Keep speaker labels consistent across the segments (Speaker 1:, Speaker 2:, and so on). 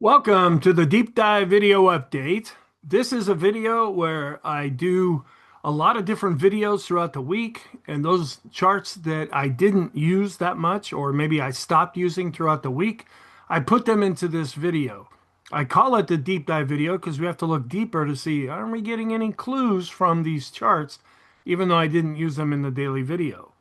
Speaker 1: Welcome to the deep dive video update. This is a video where I do a lot of different videos throughout the week, and those charts that I didn't use that much, or maybe I stopped using throughout the week, I put them into this video. I call it the deep dive video because we have to look deeper to see, are we getting any clues from these charts, even though I didn't use them in the daily video.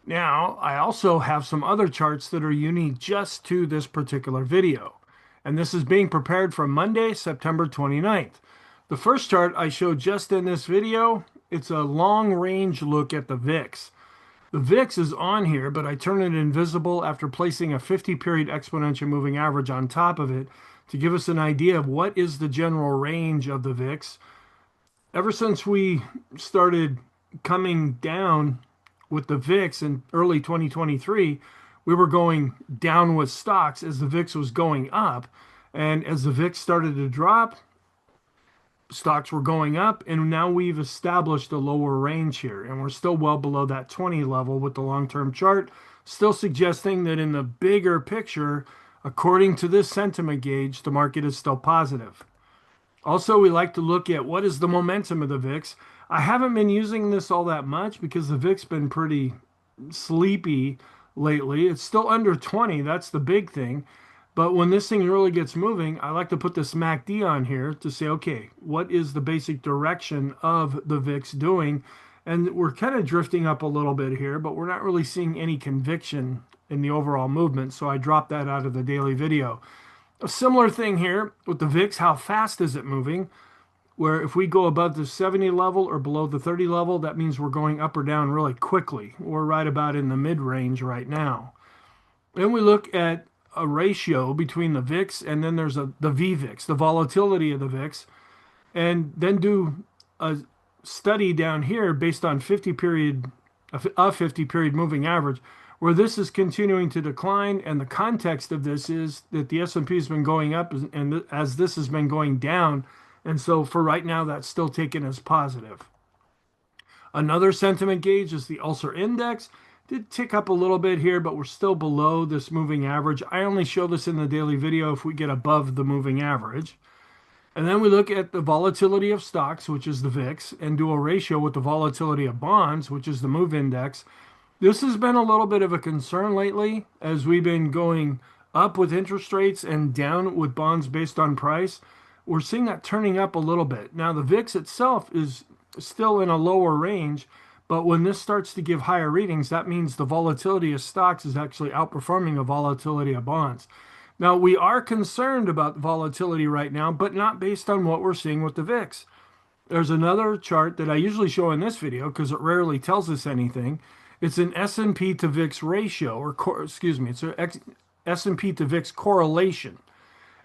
Speaker 1: Now, I also have some other charts that are unique just to this particular video. And this is being prepared for Monday, September 29th. The first chart I showed just in this video, it's a long range look at the VIX. The VIX is on here, but I turn it invisible after placing a 50-period exponential moving average on top of it to give us an idea of what is the general range of the VIX. Ever since we started coming down with the VIX in early 2023, we were going down with stocks as the VIX was going up. And as the VIX started to drop, stocks were going up. And now we've established a lower range here. And we're still well below that 20 level with the long-term chart, still suggesting that in the bigger picture, according to this sentiment gauge, the market is still positive. Also, we like to look at what is the momentum of the VIX. I haven't been using this all that much because the VIX been pretty sleepy lately. It's still under 20. That's the big thing. But when this thing really gets moving, I like to put this MACD on here to say, okay, what is the basic direction of the VIX doing? And we're kind of drifting up a little bit here, but we're not really seeing any conviction in the overall movement. So I dropped that out of the daily video. A similar thing here with the VIX, how fast is it moving? Where if we go above the 70 level or below the 30 level, that means we're going up or down really quickly. We're right about in the mid-range right now. Then we look at a ratio between the VIX and then there's the VVIX, the volatility of the VIX, and then do a study down here based on 50 period moving average, where this is continuing to decline. And the context of this is that the S&P has been going up and as this has been going down. And so for right now, that's still taken as positive. Another sentiment gauge is the Ulcer Index. Did tick up a little bit here, but we're still below this moving average. I only show this in the daily video if we get above the moving average. And then we look at the volatility of stocks, which is the VIX, and do a ratio with the volatility of bonds, which is the MOVE Index. This has been a little bit of a concern lately as we've been going up with interest rates and down with bonds based on price. We're seeing that turning up a little bit. Now, the VIX itself is still in a lower range, but when this starts to give higher readings, that means the volatility of stocks is actually outperforming the volatility of bonds. Now, we are concerned about volatility right now, but not based on what we're seeing with the VIX. There's another chart that I usually show in this video because it rarely tells us anything. It's an S&P to VIX ratio, it's an S&P to VIX correlation.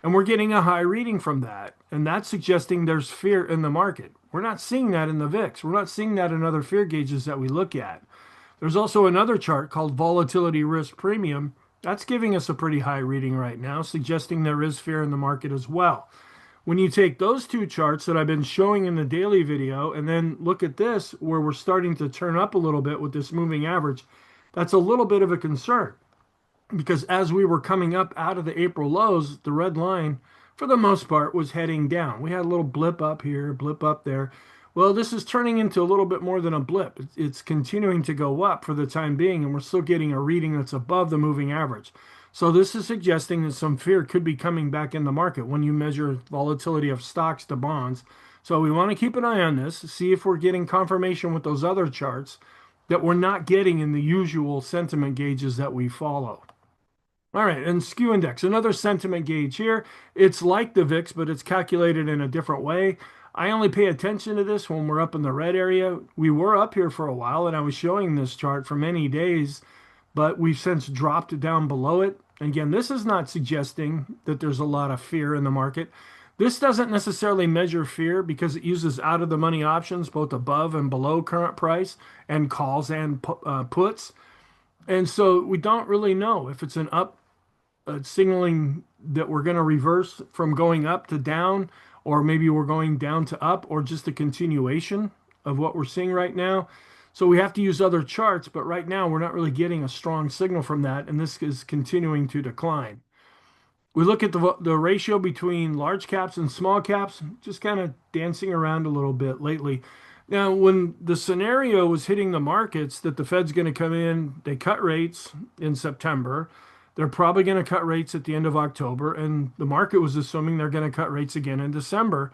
Speaker 1: And we're getting a high reading from that. And that's suggesting there's fear in the market. We're not seeing that in the VIX. We're not seeing that in other fear gauges that we look at. There's also another chart called volatility risk premium. That's giving us a pretty high reading right now, suggesting there is fear in the market as well. When you take those two charts that I've been showing in the daily video and then look at this where we're starting to turn up a little bit with this moving average, that's a little bit of a concern. Because as we were coming up out of the April lows, the red line, for the most part, was heading down. We had a little blip up here, blip up there. Well, this is turning into a little bit more than a blip. It's continuing to go up for the time being, and we're still getting a reading that's above the moving average. So this is suggesting that some fear could be coming back in the market when you measure volatility of stocks to bonds. So we want to keep an eye on this, see if we're getting confirmation with those other charts that we're not getting in the usual sentiment gauges that we follow. All right, and Skew Index, another sentiment gauge here. It's like the VIX, but it's calculated in a different way. I only pay attention to this when we're up in the red area. We were up here for a while, and I was showing this chart for many days, but we've since dropped down below it. Again, this is not suggesting that there's a lot of fear in the market. This doesn't necessarily measure fear because it uses out-of-the-money options, both above and below current price, and calls and puts. And so we don't really know if it's an up signaling that we're going to reverse from going up to down, or maybe we're going down to up, or just a continuation of what we're seeing right now. So we have to use other charts, but right now we're not really getting a strong signal from that, and this is continuing to decline. We look at the ratio between large caps and small caps, just kind of dancing around a little bit lately. Now, when the scenario was hitting the markets that the Fed's going to come in, they cut rates in September. They're probably going to cut rates at the end of October, and the market was assuming they're going to cut rates again in December.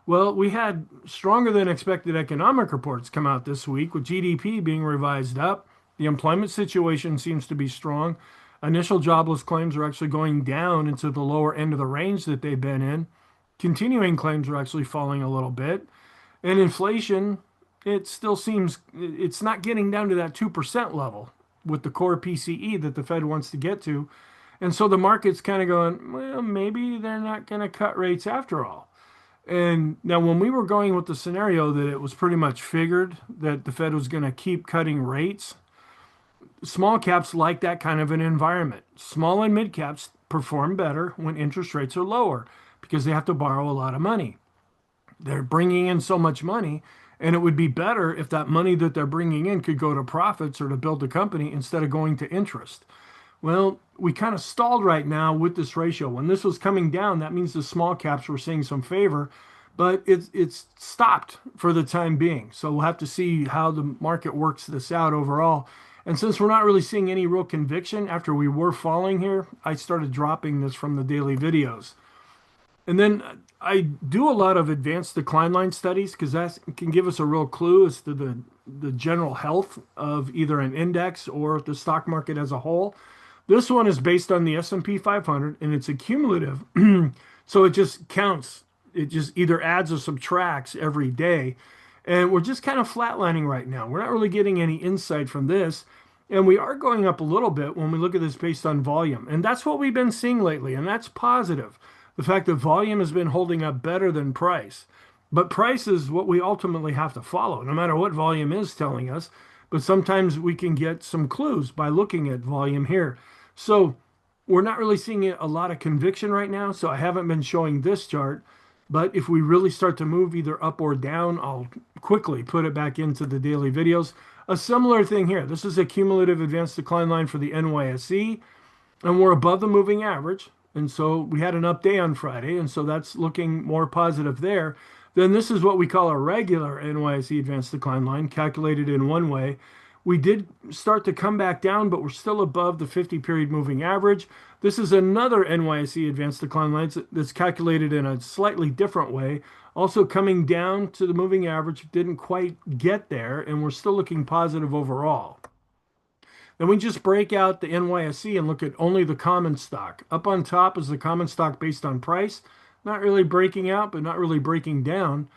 Speaker 1: Well, we had stronger than expected economic reports come out this week, with GDP being revised up. The employment situation seems to be strong. Initial jobless claims are actually going down into the lower end of the range that they've been in. Continuing claims are actually falling a little bit. And inflation, it still seems it's not getting down to that 2% level with the core PCE that the Fed wants to get to. And so the market's kind of going, well, maybe they're not going to cut rates after all. And now, when we were going with the scenario that it was pretty much figured that the Fed was going to keep cutting rates, small caps like that kind of an environment. Small and mid caps perform better when interest rates are lower because they have to borrow a lot of money. They're bringing in so much money, and it would be better if that money that they're bringing in could go to profits or to build a company instead of going to interest. Well, we kind of stalled right now with this ratio. When this was coming down, that means the small caps were seeing some favor, but it's stopped for the time being. So we'll have to see how the market works this out overall. And since we're not really seeing any real conviction after we were falling here, I started dropping this from the daily videos. And then I do a lot of advanced decline line studies because that can give us a real clue as to the general health of either an index or the stock market as a whole. This one is based on the S&P 500 and it's accumulative. So it just counts. It just either adds or subtracts every day. And we're just kind of flatlining right now. We're not really getting any insight from this. And we are going up a little bit when we look at this based on volume. And that's what we've been seeing lately. And that's positive. The fact that volume has been holding up better than price. But price is what we ultimately have to follow, no matter what volume is telling us. But sometimes we can get some clues by looking at volume here. So we're not really seeing a lot of conviction right now. So I haven't been showing this chart. But if we really start to move either up or down, I'll quickly put it back into the daily videos. A similar thing here. This is a cumulative advanced decline line for the NYSE, and we're above the moving average. And so we had an up day on Friday, and so that's looking more positive there. Then this is what we call a regular NYSE advanced decline line, calculated in one way. We did start to come back down, but we're still above the 50-period moving average. This is another NYSE advanced decline line that's calculated in a slightly different way. Also coming down to the moving average, didn't quite get there, and we're still looking positive overall. Then we just break out the NYSE and look at only the common stock. Up on top is the common stock based on price. Not really breaking out, but not really breaking down.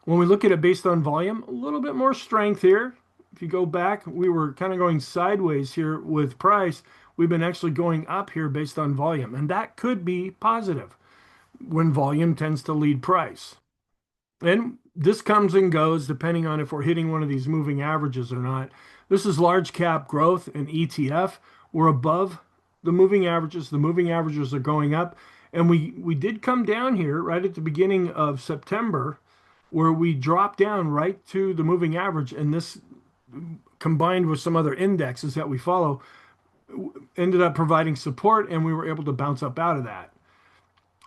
Speaker 1: When we look at it based on volume, a little bit more strength here. If you go back, we were kind of going sideways here with price. We've been actually going up here based on volume, and that could be positive when volume tends to lead price. And this comes and goes depending on if we're hitting one of these moving averages or not. This is large cap growth and ETF. We're above the moving averages. The moving averages are going up. And we did come down here right at the beginning of September where we dropped down right to the moving average. And this, combined with some other indexes that we follow, ended up providing support, and we were able to bounce up out of that.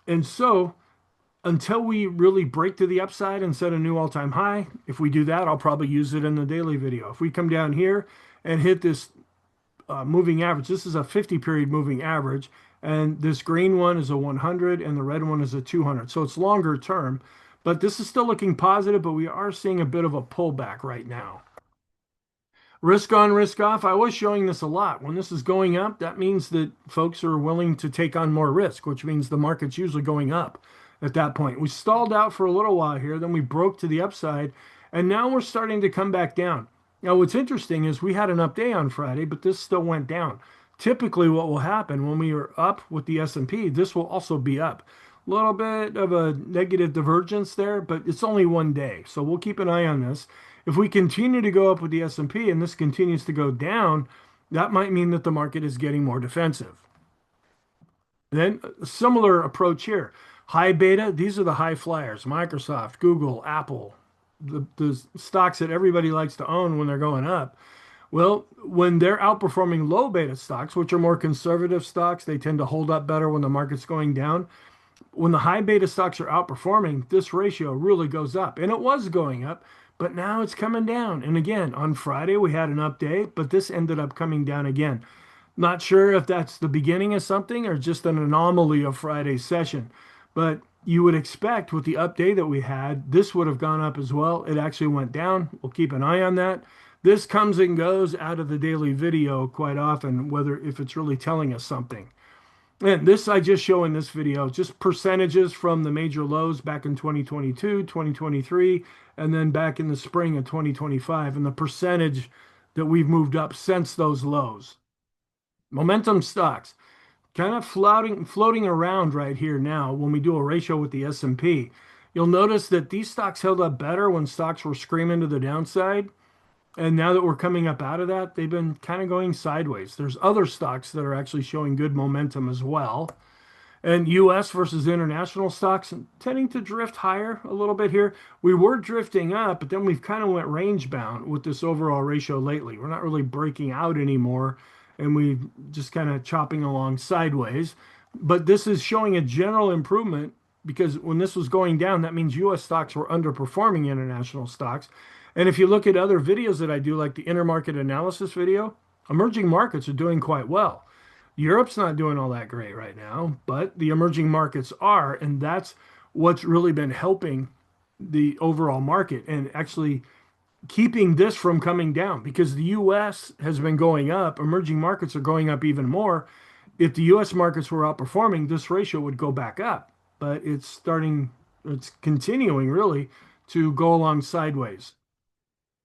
Speaker 1: And so until we really break to the upside and set a new all-time high, if we do that, I'll probably use it in the daily video. If we come down here and hit this moving average, this is a 50-period moving average, and this green one is a 100 and the red one is a 200. So it's longer term, but this is still looking positive, but we are seeing a bit of a pullback right now. Risk on, risk off. I was showing this a lot. When this is going up, that means that folks are willing to take on more risk, which means the market's usually going up at that point. We stalled out for a little while here, then we broke to the upside, and now we're starting to come back down. Now, what's interesting is we had an up day on Friday, but this still went down. Typically, what will happen when we are up with the S&P, this will also be up. A little bit of a negative divergence there, but it's only one day, so we'll keep an eye on this. If we continue to go up with the S&P and this continues to go down, that might mean that the market is getting more defensive. Then a similar approach here. High beta, these are the high flyers. Microsoft, Google, Apple, the stocks that everybody likes to own when they're going up. Well, when they're outperforming low beta stocks, which are more conservative stocks, they tend to hold up better when the market's going down. When the high beta stocks are outperforming, this ratio really goes up. And it was going up, but now it's coming down. And again, on Friday, we had an update, but this ended up coming down again. Not sure if that's the beginning of something or just an anomaly of Friday's session, but you would expect with the update that we had, this would have gone up as well. It actually went down. We'll keep an eye on that. This comes and goes out of the daily video quite often, whether if it's really telling us something. And this I just show in this video, just percentages from the major lows back in 2022, 2023, and then back in the spring of 2025, and the percentage that we've moved up since those lows. Momentum stocks kind of floating around right here now when we do a ratio with the S&P. You'll notice that these stocks held up better when stocks were screaming to the downside. And now that we're coming up out of that, they've been kind of going sideways. There's other stocks that are actually showing good momentum as well. And US versus international stocks tending to drift higher a little bit here. We were drifting up, but then we've kind of went range bound with this overall ratio lately. We're not really breaking out anymore, and we just kind of chopping along sideways. But this is showing a general improvement because when this was going down, that means US stocks were underperforming international stocks. And if you look at other videos that I do, like the intermarket analysis video, emerging markets are doing quite well. Europe's not doing all that great right now, but the emerging markets are, and that's what's really been helping the overall market and actually keeping this from coming down because the US has been going up, emerging markets are going up even more. If the US markets were outperforming, this ratio would go back up, but it's continuing really to go along sideways.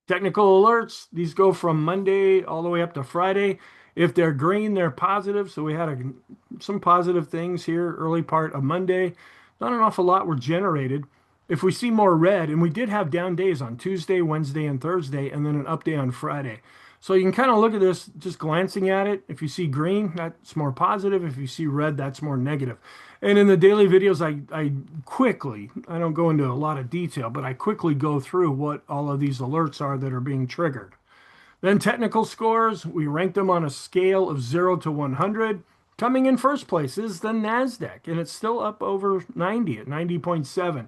Speaker 1: Technical alerts, these go from Monday all the way up to Friday. If they're green, they're positive. So we had some positive things here early part of Monday. Not an awful lot were generated. If we see more red, and we did have down days on Tuesday, Wednesday, and Thursday, and then an up day on Friday. So you can kind of look at this just glancing at it. If you see green, that's more positive. If you see red, that's more negative. And in the daily videos, I don't go into a lot of detail, but I quickly go through what all of these alerts are that are being triggered. Then technical scores, we rank them on a scale of 0 to 100. Coming in first place is the NASDAQ, and it's still up over 90 at 90.7.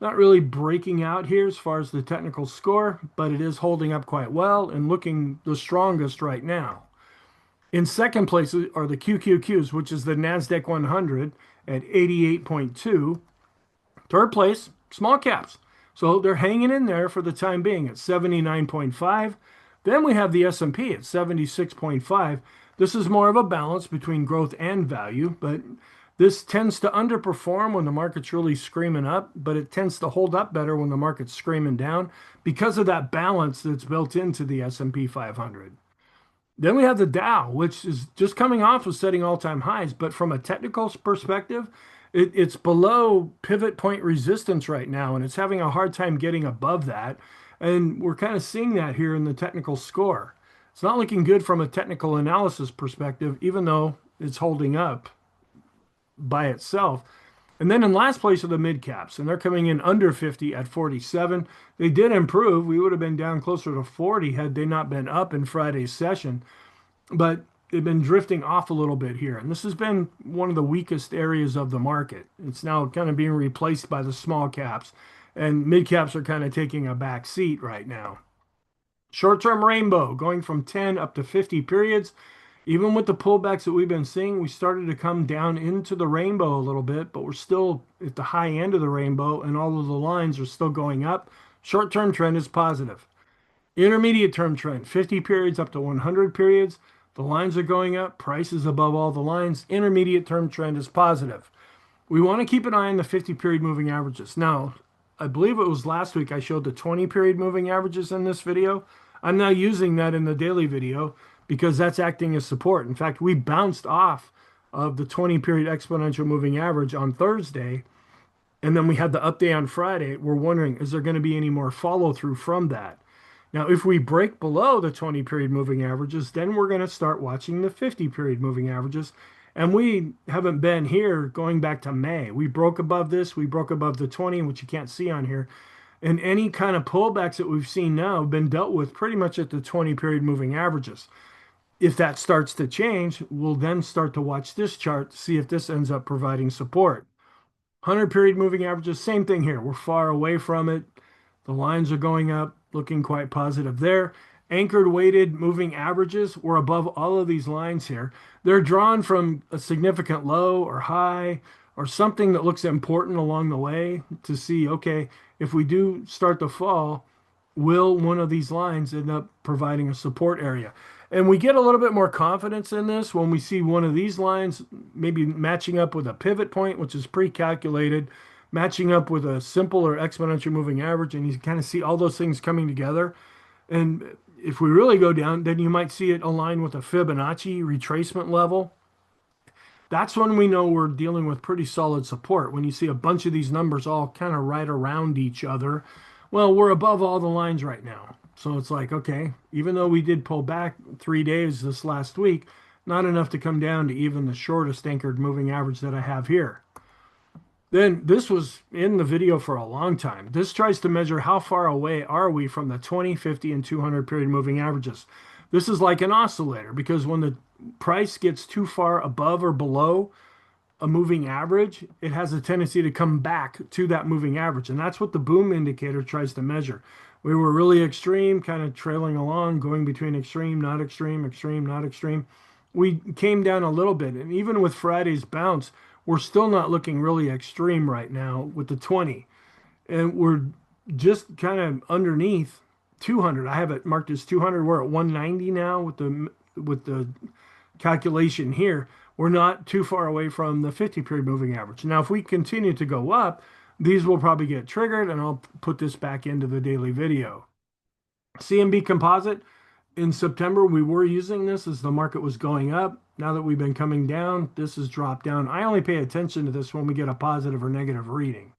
Speaker 1: Not really breaking out here as far as the technical score, but it is holding up quite well and looking the strongest right now. In second place are the QQQs, which is the NASDAQ 100 at 88.2. Third place, small caps. So they're hanging in there for the time being at 79.5. Then we have the S&P at 76.5. This is more of a balance between growth and value, but this tends to underperform when the market's really screaming up, but it tends to hold up better when the market's screaming down because of that balance that's built into the S&P 500. Then we have the Dow, which is just coming off of setting all-time highs, but from a technical perspective, it's below pivot point resistance right now, and it's having a hard time getting above that. And we're kind of seeing that here in the technical score. It's not looking good from a technical analysis perspective, even though it's holding up by itself. And then in last place are the mid caps, and they're coming in under 50 at 47. They did improve. We would have been down closer to 40 had they not been up in Friday's session, but they've been drifting off a little bit here. And this has been one of the weakest areas of the market. It's now kind of being replaced by the small caps, and mid caps are kind of taking a back seat right now. Short-term rainbow going from 10 up to 50 periods. Even with the pullbacks that we've been seeing, we started to come down into the rainbow a little bit, but we're still at the high end of the rainbow, and all of the lines are still going up. Short-term trend is positive. Intermediate term trend, 50 periods up to 100 periods. The lines are going up, prices above all the lines. Intermediate term trend is positive. We want to keep an eye on the 50 period moving averages. Now, I believe it was last week I showed the 20 period moving averages in this video. I'm now using that in the daily video because that's acting as support. In fact, we bounced off of the 20 period exponential moving average on Thursday, and then we had the update on Friday. We're wondering, is there going to be any more follow through from that? Now, if we break below the 20 period moving averages, then we're going to start watching the 50 period moving averages. And we haven't been here going back to May. We broke above this. We broke above the 20, which you can't see on here. And any kind of pullbacks that we've seen now have been dealt with pretty much at the 20 period moving averages. If that starts to change, we'll then start to watch this chart to see if this ends up providing support. 100 period moving averages, same thing here. We're far away from it. The lines are going up, looking quite positive there. Anchored weighted moving averages, we're above all of these lines here. They're drawn from a significant low or high or something that looks important along the way to see, okay, if we do start to fall, will one of these lines end up providing a support area? And we get a little bit more confidence in this when we see one of these lines maybe matching up with a pivot point, which is pre-calculated, matching up with a simple or exponential moving average, and you kind of see all those things coming together. And if we really go down, then you might see it align with a Fibonacci retracement level. That's when we know we're dealing with pretty solid support. When you see a bunch of these numbers all kind of right around each other, well, we're above all the lines right now. So it's like, okay, even though we did pull back 3 days this last week, not enough to come down to even the shortest anchored moving average that I have here. Then this was in the video for a long time. This tries to measure how far away are we from the 20, 50, and 200 period moving averages. This is like an oscillator because when the price gets too far above or below a moving average, it has a tendency to come back to that moving average. And that's what the boom indicator tries to measure. We were really extreme, kind of trailing along, going between extreme, not extreme, extreme, not extreme. We came down a little bit. And even with Friday's bounce, we're still not looking really extreme right now with the 20. And we're just kind of underneath 200. I have it marked as 200. We're at 190 now with the calculation here. We're not too far away from the 50 period moving average. Now, if we continue to go up, these will probably get triggered, and I'll put this back into the daily video. CMB composite, in September, we were using this as the market was going up. Now that we've been coming down, this has dropped down. I only pay attention to this when we get a positive or negative reading.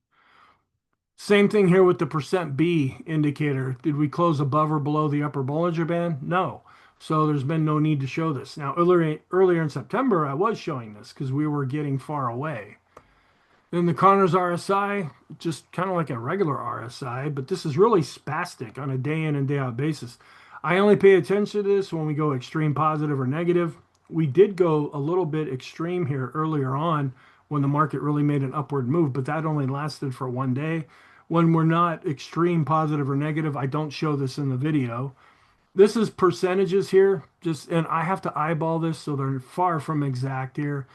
Speaker 1: Same thing here with the percent B indicator. Did we close above or below the upper Bollinger Band? No. So there's been no need to show this. Now, earlier in September, I was showing this because we were getting far away. Then the Connors RSI, just kind of like a regular RSI, but this is really spastic on a day in and day out basis. I only pay attention to this when we go extreme positive or negative. We did go a little bit extreme here earlier on when the market really made an upward move, but that only lasted for 1 day. When we're not extreme positive or negative, I don't show this in the video. This is percentages here, and I have to eyeball this, so they're far from exact here.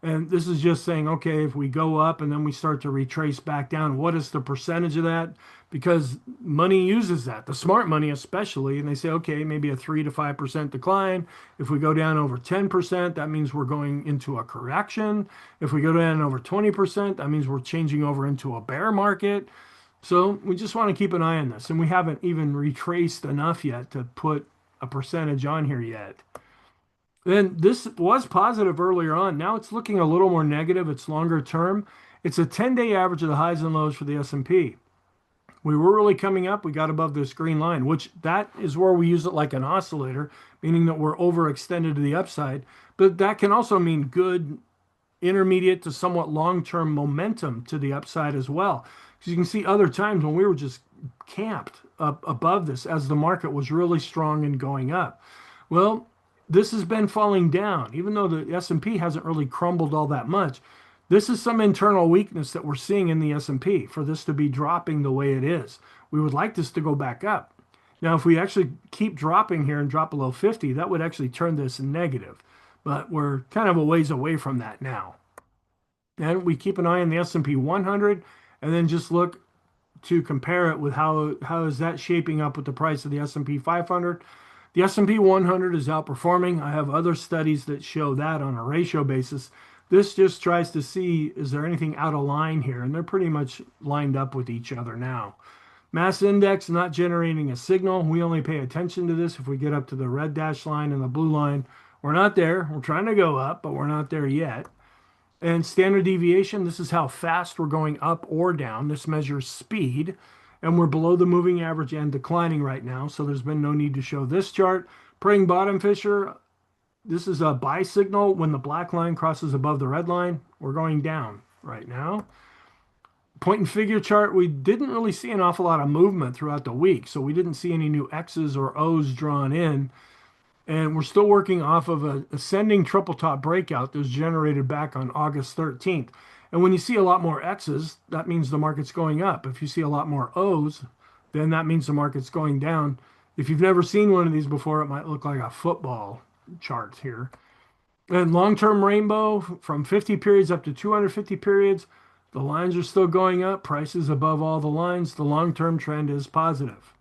Speaker 1: And this is just saying, okay, if we go up and then we start to retrace back down, what is the percentage of that? Because money uses that, the smart money especially, and they say, okay, maybe a 3 to 5% decline. If we go down over 10%, that means we're going into a correction. If we go down over 20%, that means we're changing over into a bear market. So we just want to keep an eye on this. And we haven't even retraced enough yet to put a percentage on here yet. Then this was positive earlier on. Now it's looking a little more negative. It's longer term. It's a 10-day average of the highs and lows for the S&P. We were really coming up. We got above this green line, which that is where we use it like an oscillator, meaning that we're overextended to the upside. But that can also mean good intermediate to somewhat long-term momentum to the upside as well. Because you can see other times when we were just camped up above this as the market was really strong and going up. Well, this has been falling down, even though the S&P hasn't really crumbled all that much. This is some internal weakness that we're seeing in the S&P for this to be dropping the way it is. We would like this to go back up. Now, if we actually keep dropping here and drop below 50, that would actually turn this negative. But we're kind of a ways away from that now. And we keep an eye on the S&P 100 and then just look to compare it with how is that shaping up with the price of the S&P 500. The S&P 100 is outperforming. I have other studies that show that on a ratio basis. This just tries to see, is there anything out of line here? And they're pretty much lined up with each other now. Mass index not generating a signal. We only pay attention to this if we get up to the red dash line and the blue line. We're not there. We're trying to go up, but we're not there yet. And standard deviation, this is how fast we're going up or down. This measures speed. And we're below the moving average and declining right now, so there's been no need to show this chart. Praying bottom fisher, this is a buy signal. When the black line crosses above the red line, we're going down right now. Point and figure chart, we didn't really see an awful lot of movement throughout the week. So we didn't see any new X's or O's drawn in. And we're still working off of a ascending triple top breakout that was generated back on August 13th. And when you see a lot more X's, that means the market's going up. If you see a lot more O's, then that means the market's going down. If you've never seen one of these before, it might look like a football chart here. And long-term rainbow from 50 periods up to 250 periods, the lines are still going up. Prices above all the lines. The long-term trend is positive.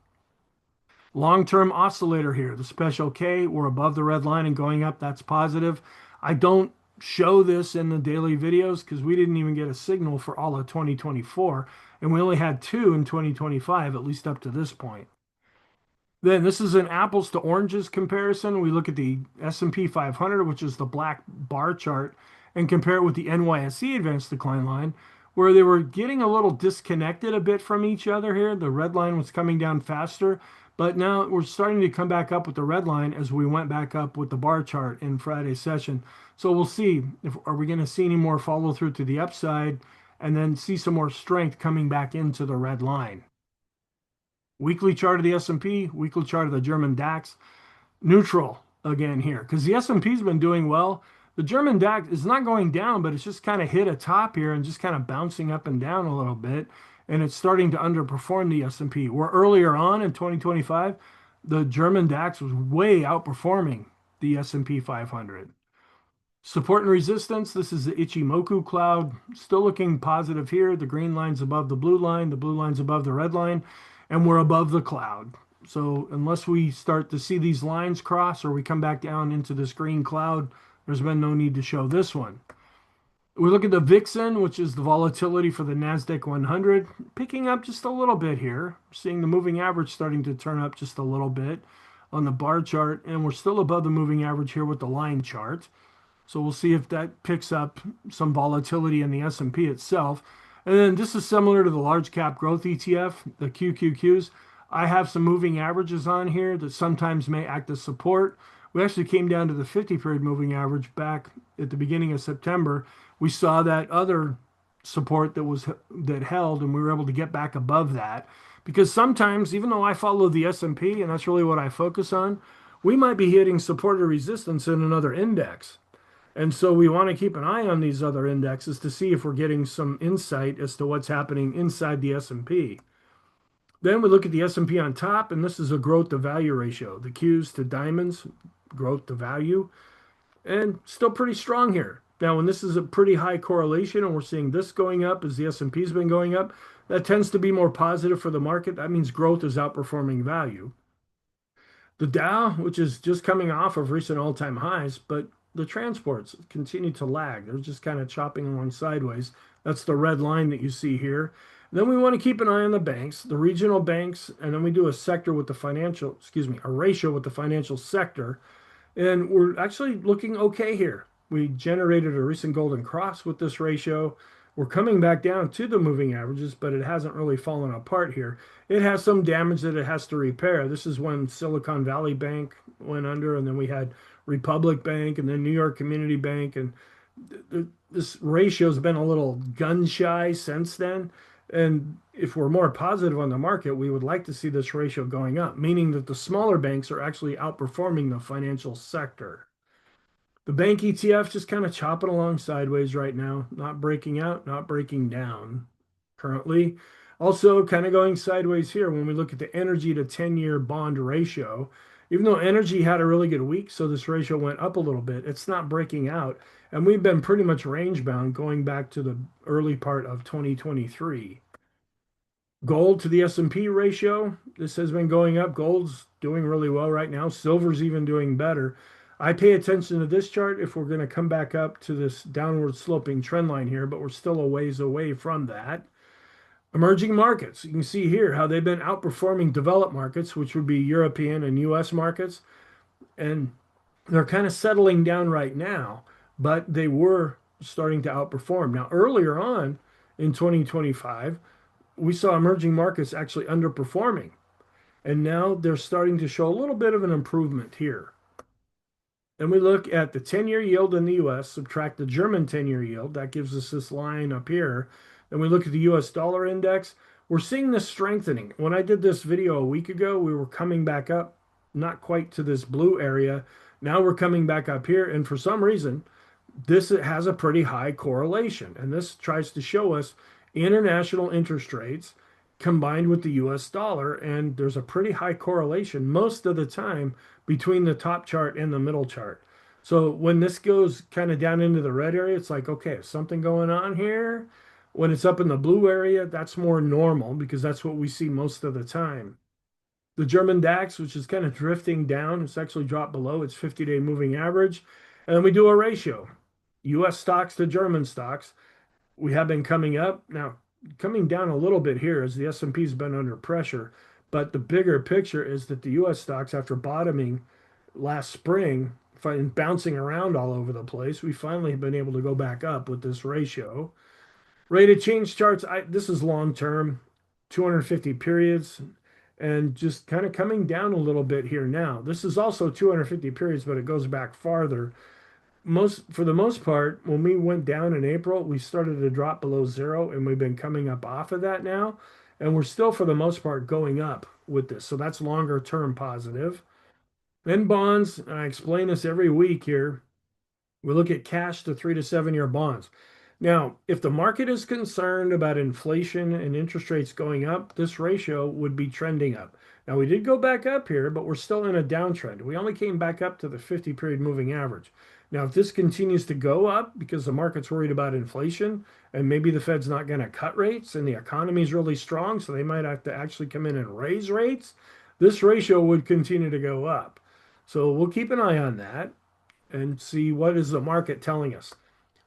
Speaker 1: Long-term oscillator here, the special K, we're above the red line and going up. That's positive. I don't show this in the daily videos because we didn't even get a signal for all of 2024. And we only had two in 2025, at least up to this point. Then this is an apples to oranges comparison. We look at the S&P 500, which is the black bar chart, and compare it with the NYSE advanced decline line, where they were getting a little disconnected a bit from each other here. The red line was coming down faster, but now we're starting to come back up with the red line as we went back up with the bar chart in Friday's session. So we'll see if are we going to see any more follow through to the upside and then see some more strength coming back into the red line. Weekly chart of the S&P, weekly chart of the German DAX, neutral again here because the S&P's been doing well. The German DAX is not going down, but it's just kind of hit a top here and just kind of bouncing up and down a little bit. And it's starting to underperform the S&P. Where earlier on in 2025, the German DAX was way outperforming the S&P 500. Support and resistance, this is the Ichimoku cloud, still looking positive here. The green line's above the blue line's above the red line, and we're above the cloud. So unless we start to see these lines cross or we come back down into this green cloud, there's been no need to show this one. We look at the VIXN, which is the volatility for the NASDAQ 100, picking up just a little bit here. We're seeing the moving average starting to turn up just a little bit on the bar chart, and we're still above the moving average here with the line chart. So we'll see if that picks up some volatility in the S&P itself. And then this is similar to the large cap growth ETF, the QQQs. I have some moving averages on here that sometimes may act as support. We actually came down to the 50-period moving average back at the beginning of September. We saw that other support that held, and we were able to get back above that. Because sometimes, even though I follow the S&P, and that's really what I focus on, we might be hitting support or resistance in another index. And so we want to keep an eye on these other indexes to see if we're getting some insight as to what's happening inside the S&P. Then we look at the S&P on top, and this is a growth to value ratio. The Qs to diamonds, growth to value, and still pretty strong here. Now, when this is a pretty high correlation and we're seeing this going up as the S&P's been going up, that tends to be more positive for the market. That means growth is outperforming value. The Dow, which is just coming off of recent all-time highs, but the transports continue to lag. They're just kind of chopping along sideways. That's the red line that you see here. Then we want to keep an eye on the banks, the regional banks, and then we do a sector with the financial, a ratio with the financial sector. And we're actually looking okay here. We generated a recent golden cross with this ratio. We're coming back down to the moving averages, but it hasn't really fallen apart here. It has some damage that it has to repair. This is when Silicon Valley Bank went under, and then we had Republic Bank, and then New York Community Bank, and this ratio has been a little gun shy since then. And if we're more positive on the market, we would like to see this ratio going up, meaning that the smaller banks are actually outperforming the financial sector. The bank ETF just kind of chopping along sideways right now, not breaking out, not breaking down currently. Also kind of going sideways here when we look at the energy to 10-year bond ratio. Even though energy had a really good week, so this ratio went up a little bit, it's not breaking out. And we've been pretty much range bound going back to the early part of 2023. Gold to the S&P ratio, this has been going up. Gold's doing really well right now. Silver's even doing better. I pay attention to this chart if we're going to come back up to this downward sloping trend line here, but we're still a ways away from that. Emerging markets, you can see here how they've been outperforming developed markets, which would be European and US markets. And they're kind of settling down right now, but they were starting to outperform. Now, earlier on in 2025, we saw emerging markets actually underperforming. And now they're starting to show a little bit of an improvement here. Then we look at the 10-year yield in the US, subtract the German 10-year yield. That gives us this line up here. and we look at the US dollar index, we're seeing this strengthening. When I did this video a week ago, we were coming back up, not quite to this blue area. Now we're coming back up here, and for some reason, this has a pretty high correlation. And this tries to show us international interest rates combined with the US dollar. And there's a pretty high correlation most of the time between the top chart and the middle chart. So when this goes kind of down into the red area, it's like, okay, something going on here. When it's up in the blue area, that's more normal because that's what we see most of the time. The German DAX, which is kind of drifting down, it's actually dropped below its 50-day moving average. And then we do a ratio. US stocks to German stocks. We have been coming up. Now, coming down a little bit here as the S&P's been under pressure. But the bigger picture is that the US stocks, after bottoming last spring, bouncing around all over the place, we finally have been able to go back up with this ratio. Rate of change charts, this is long term, 250 periods, and just kind of coming down a little bit here now. This is also 250 periods, but it goes back farther. For the most part, when we went down in April, we started to drop below zero, and we've been coming up off of that now. And we're still, for the most part, going up with this. So that's longer term positive. Then bonds, and I explain this every week here. We look at cash to 3 to 7 year bonds. Now, if the market is concerned about inflation and interest rates going up, this ratio would be trending up. Now, we did go back up here, but we're still in a downtrend. We only came back up to the 50-period moving average. Now, if this continues to go up because the market's worried about inflation and maybe the Fed's not going to cut rates and the economy is really strong, so they might have to actually come in and raise rates, this ratio would continue to go up. So we'll keep an eye on that and see what is the market telling us.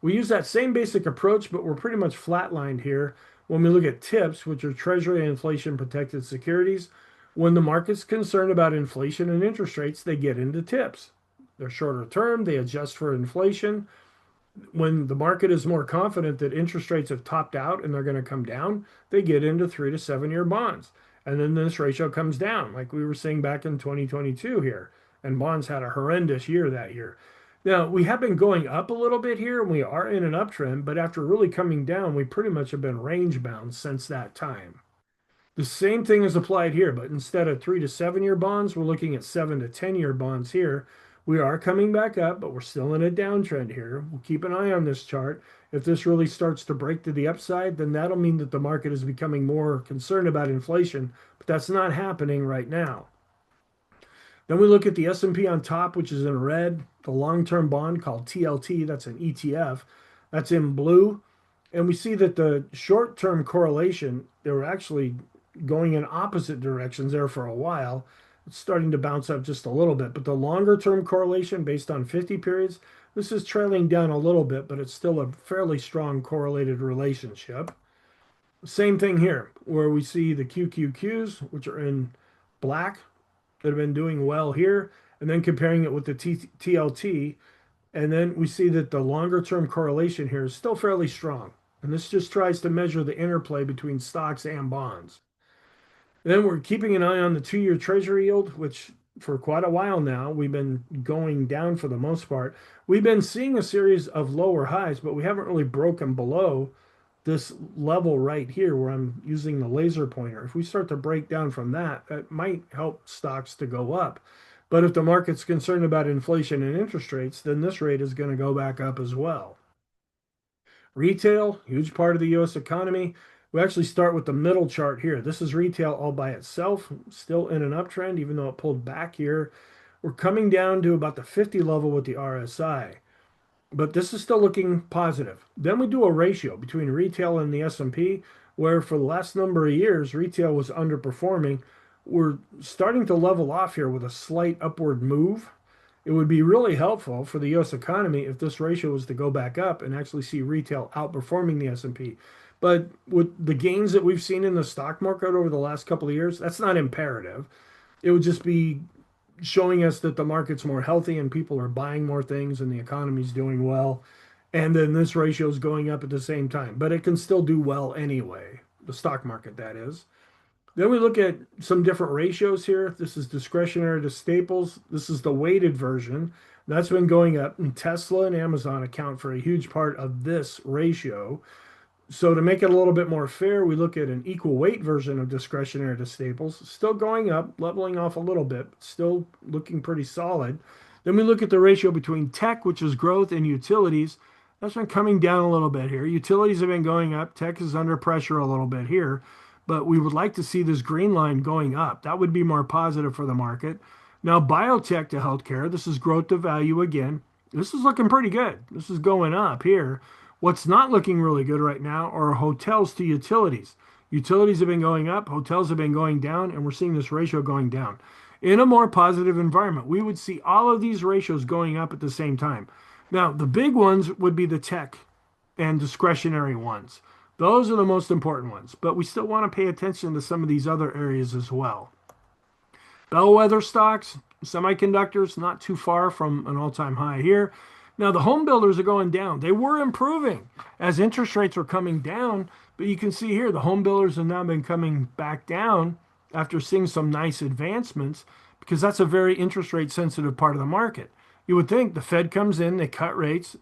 Speaker 1: We use that same basic approach, but we're pretty much flatlined here when we look at TIPS, which are Treasury and inflation protected securities. When the market's concerned about inflation and interest rates, they get into TIPS. They're shorter term, they adjust for inflation. When the market is more confident that interest rates have topped out and they're going to come down, they get into 3 to 7 year bonds. And then this ratio comes down, like we were seeing back in 2022 here. And bonds had a horrendous year that year. Now, we have been going up a little bit here, and we are in an uptrend, but after really coming down, we pretty much have been range bound since that time. The same thing is applied here, but instead of 3 to 7 year bonds, we're looking at 7 to 10 year bonds here. We are coming back up, but we're still in a downtrend here. We'll keep an eye on this chart. If this really starts to break to the upside, then that'll mean that the market is becoming more concerned about inflation, but that's not happening right now. Then we look at the S&P on top, which is in red, the long-term bond called TLT, that's an ETF, that's in blue. And we see that the short-term correlation, they were actually going in opposite directions there for a while. It's starting to bounce up just a little bit, but the longer-term correlation based on 50 periods, this is trailing down a little bit, but it's still a fairly strong correlated relationship. Same thing here, where we see the QQQs, which are in black, that have been doing well here, and then comparing it with the TLT, and then we see that the longer term correlation here is still fairly strong. And this just tries to measure the interplay between stocks and bonds. And then we're keeping an eye on the 2 year Treasury yield, which for quite a while now, we've been going down for the most part. We've been seeing a series of lower highs, but we haven't really broken below this level right here where I'm using the laser pointer. If we start to break down from that, that might help stocks to go up. But if the market's concerned about inflation and interest rates, then this rate is going to go back up as well. Retail, huge part of the US economy. We actually start with the middle chart here. This is retail all by itself, still in an uptrend, even though it pulled back here. We're coming down to about the 50 level with the RSI. But this is still looking positive. Then we do a ratio between retail and the S&P, where for the last number of years, retail was underperforming. We're starting to level off here with a slight upward move. It would be really helpful for the U.S. economy if this ratio was to go back up and actually see retail outperforming the S&P. But with the gains that we've seen in the stock market over the last couple of years, that's not imperative. It would just be showing us that the market's more healthy and people are buying more things and the economy's doing well. And then this ratio is going up at the same time, but it can still do well anyway, the stock market, that is. Then we look at some different ratios here. This is discretionary to staples. This is the weighted version. That's been going up, and Tesla and Amazon account for a huge part of this ratio. So to make it a little bit more fair, we look at an equal weight version of discretionary to staples, still going up, leveling off a little bit, but still looking pretty solid. Then we look at the ratio between tech, which is growth, and utilities. That's been coming down a little bit here. Utilities have been going up. Tech is under pressure a little bit here, but we would like to see this green line going up. That would be more positive for the market. Now, biotech to healthcare, this is growth to value again. This is looking pretty good. This is going up here. What's not looking really good right now are hotels to utilities. Utilities have been going up, hotels have been going down, and we're seeing this ratio going down. In a more positive environment, we would see all of these ratios going up at the same time. Now, the big ones would be the tech and discretionary ones. Those are the most important ones, but we still want to pay attention to some of these other areas as well. Bellwether stocks, semiconductors, not too far from an all-time high here. Now, the home builders are going down. They were improving as interest rates were coming down, but you can see here the home builders have now been coming back down after seeing some nice advancements because that's a very interest rate sensitive part of the market. You would think the Fed comes in, they cut rates,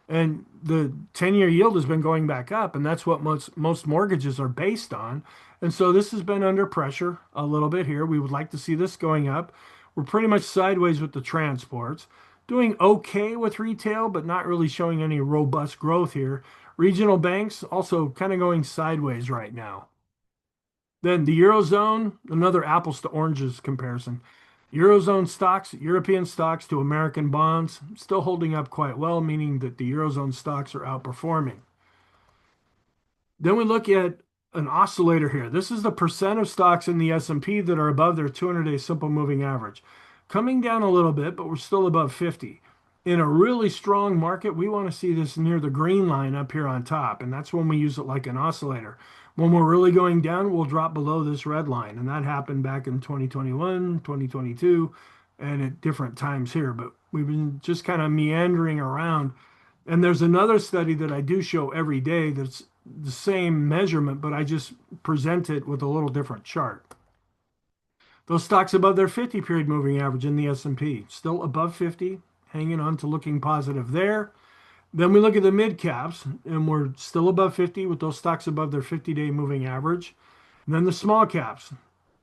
Speaker 1: and the 10-year yield has been going back up, and that's what most mortgages are based on. And so this has been under pressure a little bit here. We would like to see this going up. We're pretty much sideways with the transports. Doing okay with retail, but not really showing any robust growth here. Regional banks also kind of going sideways right now. Then the Eurozone, another apples to oranges comparison. Eurozone stocks, European stocks to American bonds, still holding up quite well, meaning that the Eurozone stocks are outperforming. Then we look at an oscillator here. This is the percent of stocks in the S&P that are above their 200-day simple moving average. Coming down a little bit, but we're still above 50. In a really strong market, we want to see this near the green line up here on top, and that's when we use it like an oscillator. When we're really going down, we'll drop below this red line, and that happened back in 2021, 2022, and at different times here, but we've been just kind of meandering around. And there's another study that I do show every day that's the same measurement, but I just present it with a little different chart. Those stocks above their 50-period moving average in the S&P, still above 50, hanging on to looking positive there. Then we look at the mid caps, and we're still above 50 with those stocks above their 50-day moving average. And then the small caps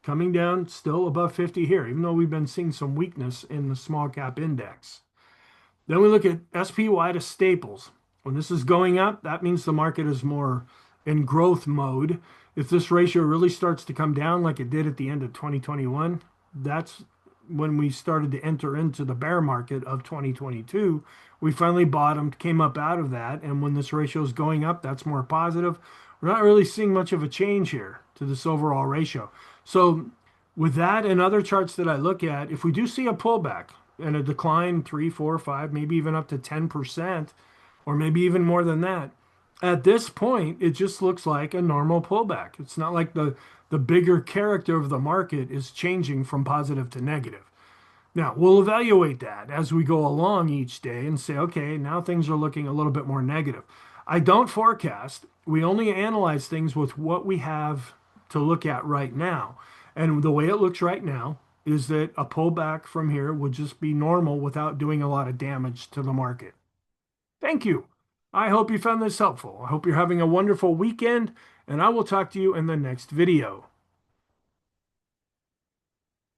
Speaker 1: coming down, still above 50 here, even though we've been seeing some weakness in the small cap index. Then we look at SPY to staples. When this is going up, that means the market is more in growth mode. If this ratio really starts to come down like it did at the end of 2021, that's when we started to enter into the bear market of 2022. We finally bottomed, came up out of that, and when this ratio is going up, that's more positive. We're not really seeing much of a change here to this overall ratio. So with that and other charts that I look at, if we do see a pullback and a decline 3, 4, 5, maybe even up to 10%, or maybe even more than that, at this point, it just looks like a normal pullback. It's not like the bigger character of the market is changing from positive to negative. Now, we'll evaluate that as we go along each day and say, okay, now things are looking a little bit more negative. I don't forecast. We only analyze things with what we have to look at right now. And the way it looks right now is that a pullback from here would just be normal without doing a lot of damage to the market. Thank you. I hope you found this helpful. I hope you're having a wonderful weekend, and I will talk to you in the next video.